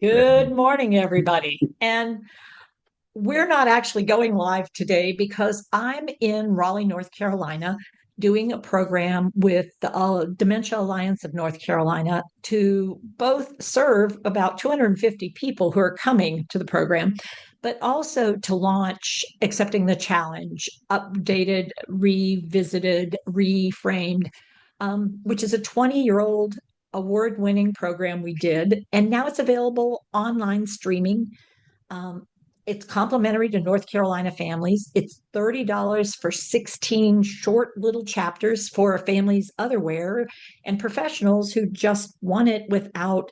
Good morning, everybody. And we're not actually going live today because I'm in Raleigh, North Carolina, doing a program with the Dementia Alliance of North Carolina to both serve about 250 people who are coming to the program, but also to launch Accepting the Challenge, updated, revisited, reframed, which is a 20-year-old award-winning program we did. And now it's available online streaming. um, it's complimentary to North Carolina families. It's $30 for 16 short little chapters for families otherwhere and professionals who just want it without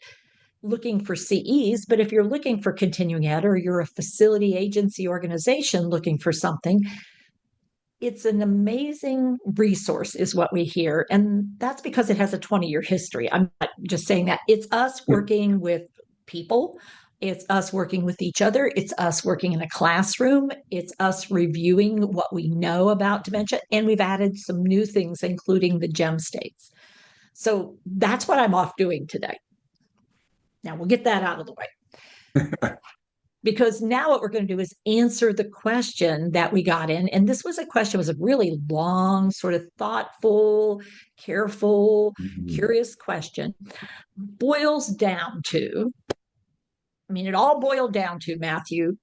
looking for CEs. But if you're looking for continuing ed or you're a facility agency organization looking for something, it's an amazing resource, is what we hear. And that's because it has a 20-year history. I'm not just saying that. It's us working with people, it's us working with each other, it's us working in a classroom, it's us reviewing what we know about dementia. And we've added some new things, including the gem states. So that's what I'm off doing today. Now we'll get that out of the way, because now what we're going to do is answer the question that we got in. And this was a question, was a really long, sort of thoughtful, careful, Mhm. curious question. Boils down to, it all boiled down to, Matthew,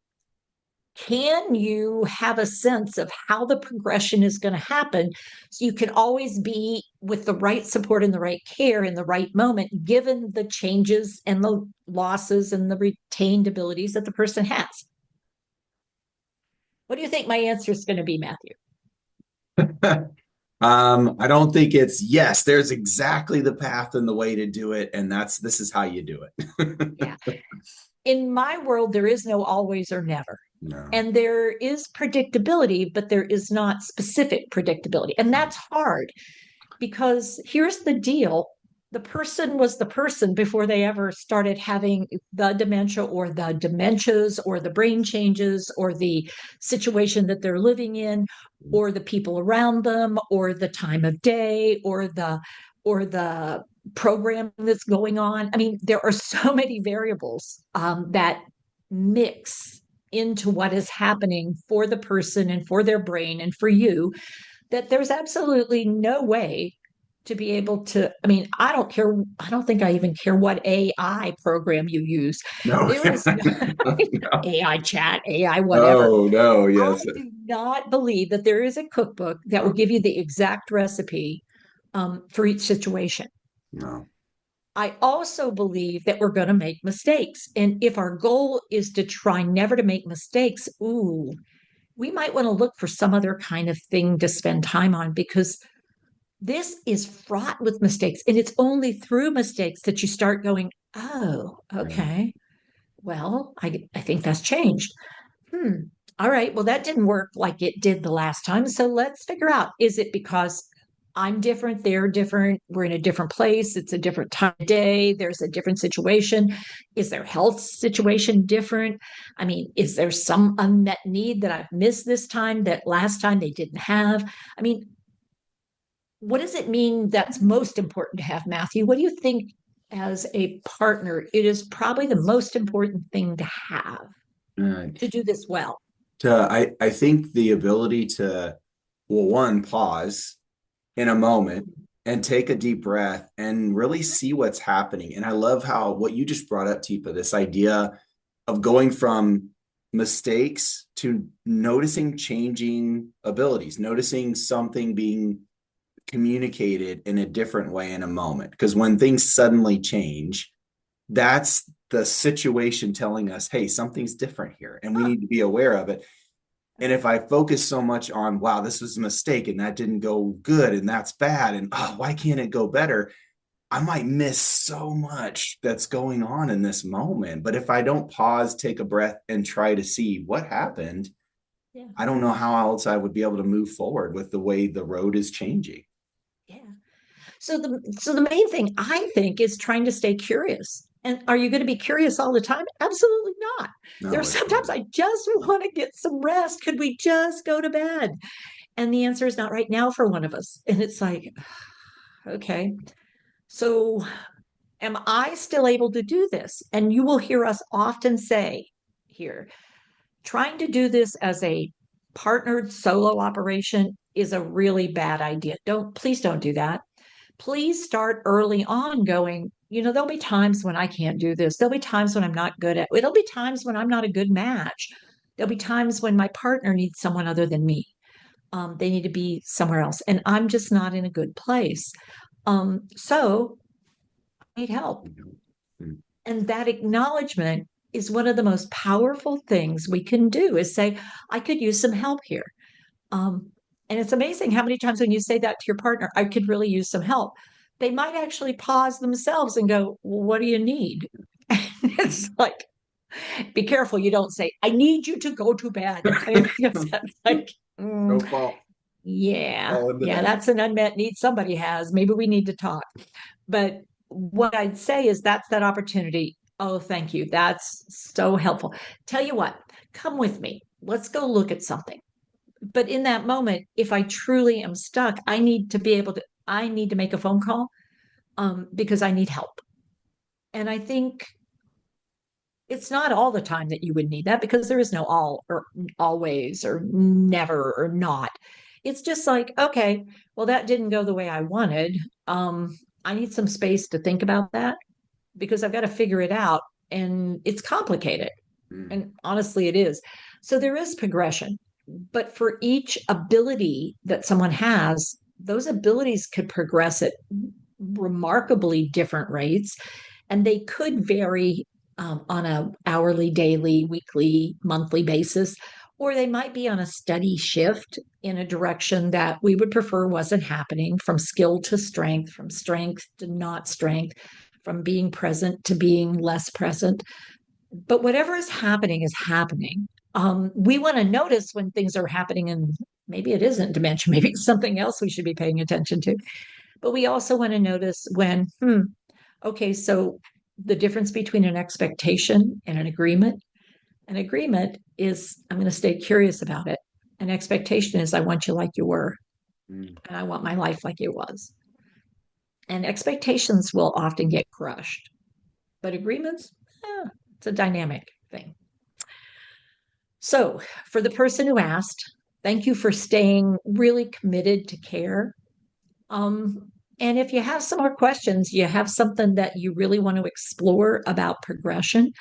can you have a sense of how the progression is going to happen so you can always be with the right support and the right care in the right moment, given the changes and the losses and the retained abilities that the person has? What do you think my answer is going to be, Matthew? I don't think it's yes, there's exactly the path and the way to do it, and this is how you do it. Yeah. In my world, there is no always or never. No. And there is predictability, but there is not specific predictability. And that's hard, because here's the deal: the person was the person before they ever started having the dementia or the dementias or the brain changes or the situation that they're living in or the people around them or the time of day or the program that's going on. There are so many variables that mix into what is happening for the person and for their brain and for you, that there's absolutely no way to be able to. I don't care. I don't think I even care what AI program you use. No, There is no no. AI chat, AI, whatever. Oh, no, I yes. do not believe that there is a cookbook that will No, give you the exact recipe for each situation. no. I also believe that we're going to make mistakes. And if our goal is to try never to make mistakes, we might want to look for some other kind of thing to spend time on, because this is fraught with mistakes. And it's only through mistakes that you start going, oh, Right. okay, well, I think that's changed. Hmm. All right. Well, that didn't work like it did the last time. So let's figure out, is it because I'm different, they're different, we're in a different place, it's a different time of day, there's a different situation? Is their health situation different? Is there some unmet need that I've missed this time that last time they didn't have? I mean, what does it mean that's most important to have, Matthew? What do you think, as a partner, it is probably the most important thing to have Right. to do this well? I think the ability to, well, one, pause in a moment and take a deep breath and really see what's happening. And I love how what you just brought up, Teepa, this idea of going from mistakes to noticing changing abilities, noticing something being communicated in a different way in a moment. Because when things suddenly change, that's the situation telling us, hey, something's different here and we Huh. need to be aware of it. And if I focus so much on, wow, this was a mistake and that didn't go good and that's bad and oh, why can't it go better? I might miss so much that's going on in this moment. But if I don't pause, take a breath, and try to see what happened, Yeah. I don't know how else I would be able to move forward with the way the road is changing. Yeah. So the main thing, I think, is trying to stay curious. And are you going to be curious all the time? Absolutely not. No, There's it's sometimes I just want to get some rest. Could we just go to bed? And the answer is not right now for one of us. And it's like, okay. So Am I still able to do this? And you will hear us often say here, trying to do this as a partnered solo operation is a really bad idea. Please don't do that. Please start early on going, there'll be times when I can't do this. There'll be times when I'm not good at it. There'll be times when I'm not a good match. There'll be times when my partner needs someone other than me. They need to be somewhere else. And I'm just not in a good place. So I need help. Mm. And that acknowledgement is one of the most powerful things we can do is say, I could use some help here. Um, and it's amazing how many times when you say that to your partner, I could really use some help, they might actually pause themselves and go, well, what do you need? And it's like, be careful you don't say, I need you to go to bed. I mean, because that's like, No fault. yeah, Fall into yeah, that. that's an unmet need somebody has. Maybe we need to talk. But what I'd say is that's that opportunity. Oh, thank you. That's so helpful. Tell you what, come with me. Let's go look at something. But in that moment, if I truly am stuck, I need to make a phone call because I need help. And I think it's not all the time that you would need that because there is no all or always or never or not. It's just like, okay, well, that didn't go the way I wanted. I need some space to think about that because I've got to figure it out. And it's complicated. Mm. And honestly, it is. So there is progression. But for each ability that someone has, those abilities could progress at remarkably different rates. And they could vary on a hourly, daily, weekly, monthly basis, or they might be on a steady shift in a direction that we would prefer wasn't happening from skill to strength, from strength to not strength, from being present to being less present. But whatever is happening is happening. We want to notice when things are happening, and maybe it isn't dementia, maybe it's something else we should be paying attention to. But we also want to notice when, okay, so the difference between an expectation and an agreement is I'm going to stay curious about it. An expectation is I want you like you were, Mm. and I want my life like it was. And expectations will often get crushed, but agreements, it's a dynamic thing. So, for the person who asked, thank you for staying really committed to care. And if you have some more questions, you have something that you really want to explore about progression,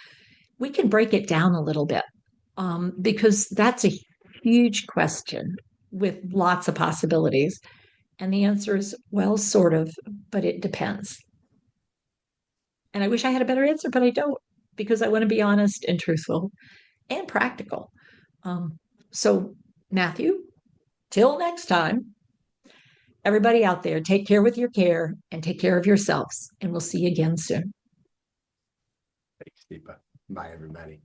we can break it down a little bit because that's a huge question with lots of possibilities. And the answer is, well, sort of, but it depends. And I wish I had a better answer, but I don't because I want to be honest and truthful and practical. Um, so, Matthew, till next time, everybody out there, take care with your care and take care of yourselves. And we'll see you again soon. Thanks, Teepa. Bye, everybody.